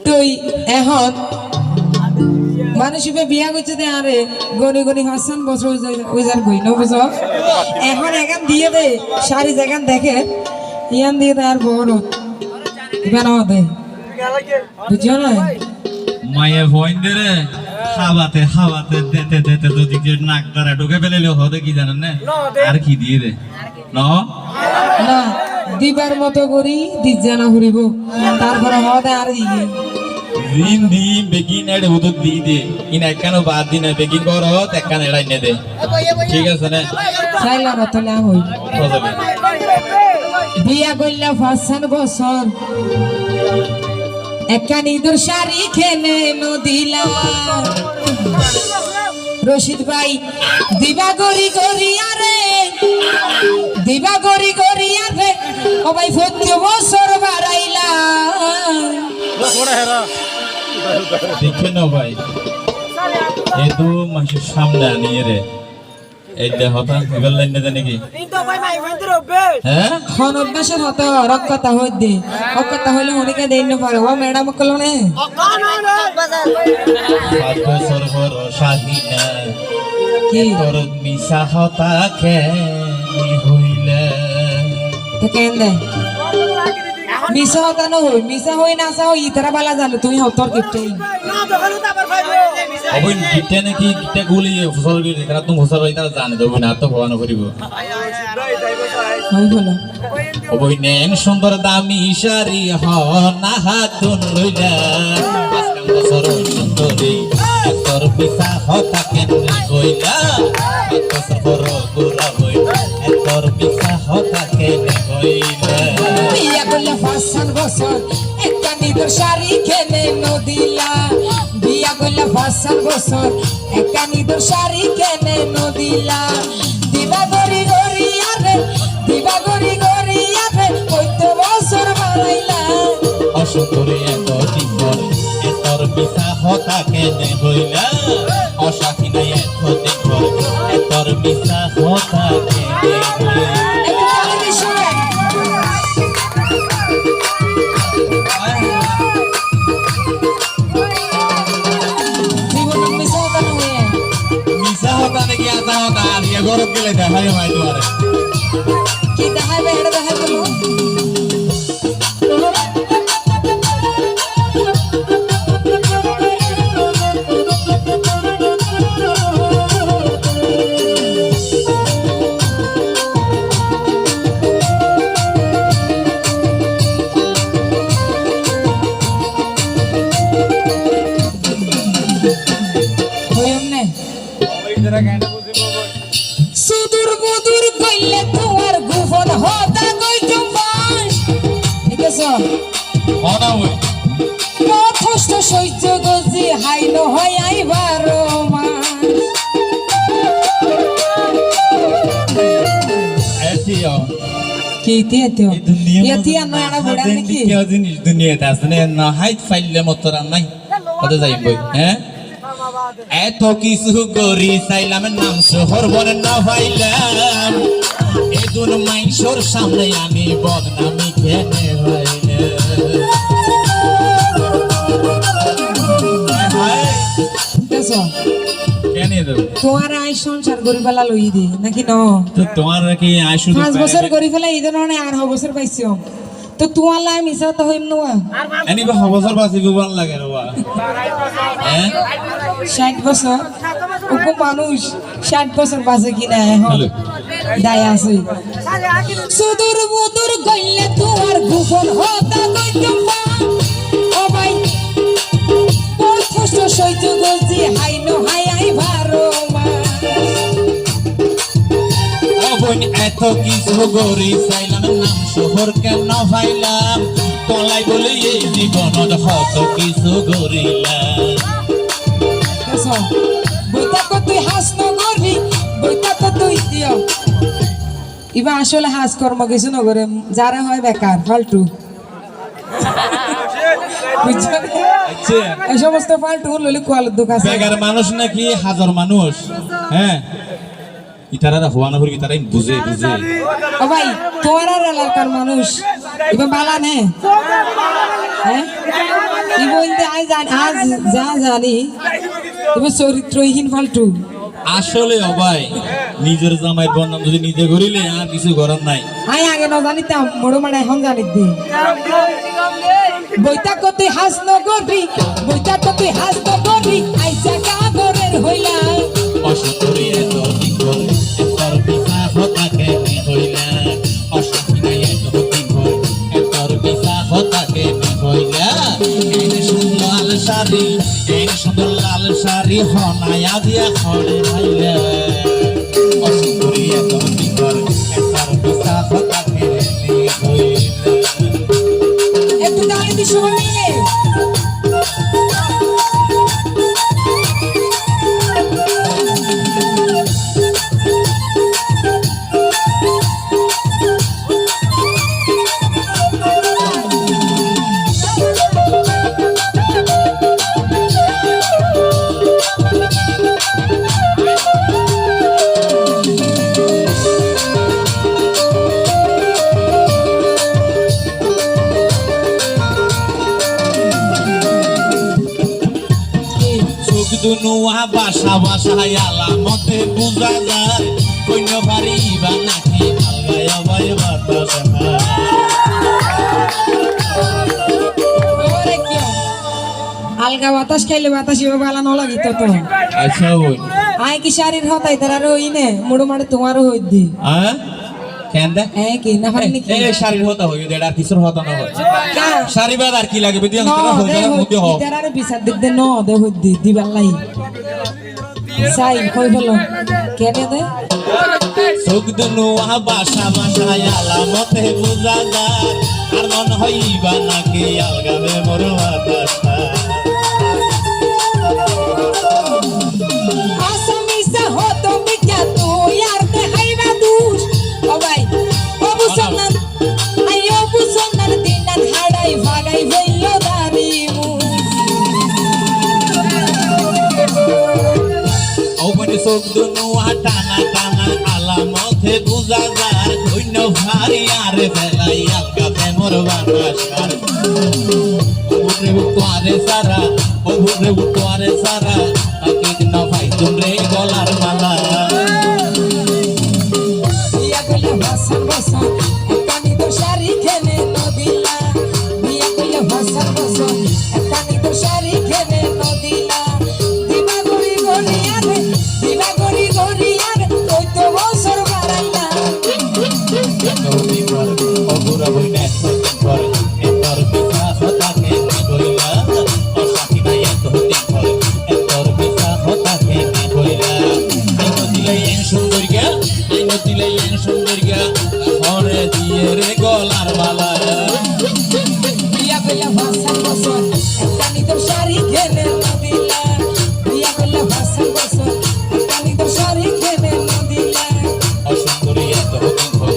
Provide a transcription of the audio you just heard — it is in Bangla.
তুই এখন মানুষ বিয়া করছে দে আরে গনি গনি হাসান বছর ওই যার গই না বুঝ এখন এখান দিয়ে দে শাড়ি যেখান দেখে ইয়ান দিয়ে দে আর বড় বানাও দে বুঝছো না মায়ে ভয় দে রে হাওয়াতে হাওয়াতে দেতে দেতে যদি যে নাক দ্বারা ঢুকে ফেলে হবে কি জানেন না আর কি দিয়ে দে না না দিবার মতো করি দিজানা হরিব তারপরে হদে আর দিয়ে দিন দি বেগিন এড়ে উদুত দি দে ইন একখানো বাদ দিন বেগিন বড় হত একখান এড়াই নে দে ঠিক আছে না চাইলা রতলে হই বুঝলি বিয়া কইলা ৫ বছর একখান ইঁদুর শাড়ি খেলে নদিলা রশিদ ভাই দিবা গরি গরি আরে দিবা গরি গরি আরে ও ভাই ৪০ বছর বাড়াইলা দেখে না ভাই এই তো মাসের সামনে আনিয়ে রে এই দেহতা এবার লাইন না নাকি হ্যাঁ খন অভ্যাসের হতো রক্কতা হই দে রক্কতা হইলে হনিকে দেই না পারে ও ম্যাডাম কলো নে ৫ বছর বড় শাহিনা কি তোর মিশা হতা খেলি হইলে তো কেন দে মিশা হতা না হই মিশা হই না আসা হই ইতারা বালা জানো তুমি হতর গিফটে অবৈ গিটে নাকি গিটে গুলি ফসল গিয়ে তারা তুমি ফসল হই তারা জানে দেবো না তো ভবানো করিব হই বলো অবৈ নেন সুন্দর দামি শাড়ি হ না হাতুন লইলা ৫ বছর সুন্দরী তোর পিছা হতা কেনে কইলা ৫ বছর বড় গোরা হইলা তোর পিছা হতা কেনে কইলা বিয়া করলে ৫ বছর একটা নিদর শাড়ি খেলে নদিলা বিয়া করলে ৫ বছর একটা নিদর শাড়ি খেলে নদিলা দিবা গরি গরি আরে দিবা গরি গরি আরে ৪০ বছর বাড়াইলা অসুন্দরী এত দিন তোর পিছা হতা কেনে হইলা অসাখী নাই এত দিন তোর পিছা হতা কেনে হইলা একটু বলে দিস জীবন মিশা হতা নয় মিছা হতা নাকি আতা হতা আলিয়া গরব গেলে দেখাই মাই দুয়ারে কি দেখাইবে এটা দেখাই বলো সুদূর বুদূর কইলে তোমার গোপন হতা কই জম্বাস ঠিক আছে হনা হই কষ্ট সহ্য গজি হাইল হয় আইবার মাস এটিও কি তেতে এই দুনিয়া এতি আর নয়না বুড়া নাকি কি জিনিস দুনিয়াতে আছে না হাইট ফাইলে মতরা নাই কত যাই বই হ্যাঁ এত কিছু করি চাইলাম নাম শহর বনে না পাইলাম এদুন মাইশোর সামনে আমি বদনামি খেতে হইলে দেখছো কেন দেব তোমার আই সংসার করি ফেলা লই দি নাকি ন তো তোমার কি আইসু 5 বছর করি ফেলা এই ধরনের 8 বছর পাইছো তো তোমার লাই মিছা তো হইম না এনি বা বছর বাসি গুবান লাগে রবা হ্যাঁ 60 বছর ওকো মানুষ 60 বছর বাজে কিনা এখন দায় আছে সুদূর বুদূর কইলে তোমার গোপন হতা কইতবা ও ভাই কষ্ট সহ্য গজি হাইনো হাই আই ভারো মা বোন এত কিছু গরি চাইলাম নাম শহর কেন পাইলাম তলাই বলে এই জীবনত হত কিছু গরিলাম দেখো বইতা কো তুই হাস নগরি বইতা কো তুই দিও ইবা আসলে হাস কর্ম কিছু নগরে যারা হয় বেকার ফালতু এই সমস্ত ফালতু ললি কোয়াল দোকান বেকার মানুষ নাকি হাজার মানুষ হ্যাঁ ইতারা হওয়া না হলে তারাই বুঝে বুঝে ও ভাই তোমার এলাকার মানুষ এবার বালা নে হ্যাঁ এবার আজ যা জানি এবার চরিত্রহীন ফালতু আসলে অবাই নিজের জামাইয়ের বদনাম যদি নিজে করিলে আর কিছু করার নাই। আই আগে ন জানিতাম মোড়ো মানে এখন জানি দি বইতা কতে হাস নগরী বইতা কতে হাস নগরী আইসা কাগরের হইলা অসুন্দরী এত দিন এতর পিছা হতাকে নি হইলা অসুন্দরী এত দিন এতর পিছা হতাকে নি হইলা এই সুন্দর লাল শাড়ি এই সুন্দর লাল শাড়ি হনায়া দিয়া খড়ে ভাইলা অসুন্দরী এত দিন এতর পিছা হতাকে নি হইলা। একটু দাঁড়িয়ে দি সময় নিয়ে দুনুয়া বাসা বাসা আলামতে বুঝা যায় কইন ভারি বা নাকি আলগায় অবাই বাতাস ওরে কি আলগা বাতাস খাইলে বাতাস এবার বালা ন লাগিত তো আচ্ছা ওই আয় কি শাড়ির হতাই তার হই নে মোড়ো মানে তোমারও হই দি হ্যাঁ কেন দে হ্যাঁ কি না পারি নাকি এই শাড়ির হতা হই দেড় আর কিছুর হতা না হয় কা শাড়ি বাদ আর কি লাগে বিদিয়া ন হই দে যারা হই মুদি হ তার আর বিচার দিক দে ন দে হই দি দিবালাই সাই কই বলো কেনে দে চোখ দুনুয়া বাসা বাসা আলামতে বুঝা যায় আর মন হইবা নাকি আলগাবে মোর বাতাস আসামিসা হতো মিঠা তুই আর দেখাইবা দুষ ও ভাই বাবু সন্নান আইও বুসন্নান দিনান হাড়াই ভাগাই হইলো দারি ওপরে চোখ দুনুয়া টানা টানা আলামতে বুঝা যায় ধন্য ভারি আর ফেলাই আলগাবে মোর বাতাস ওরে তোয়ারে সারা ওরে তোয়ারে সারা তাকে না ভাই তোমরে গলার মালা বিয়া কইলে ভাষা ভাষা একানি তো শাড়ি খেলে নদিলা বিয়া কইলে ভাষা ভাষা একানি তো শাড়ি খেলে নদিলা দিবা গড়ি গড়ি আরে দিবা গড়ি গড়ি আরে কই তো বছর বাড়াইলা নদী ঘর অগুরা বই না ঘর এতর পিছা হতাকে কইলা অসাকি না এত দিন ঘর এতর পিছা হতাকে কইলা আই নদিলে এন সুন্দরিয়া ঘরে দিয়ে রে গলার মালা বিয়া কইলে ভাষা ভাষা একানি তো শাড়ি খেলে নদিলা বিয়া কইলে ভাষা ভাষা একানি তো শাড়ি খেলে নদিলা অসুন্দরী এত দিন ঘর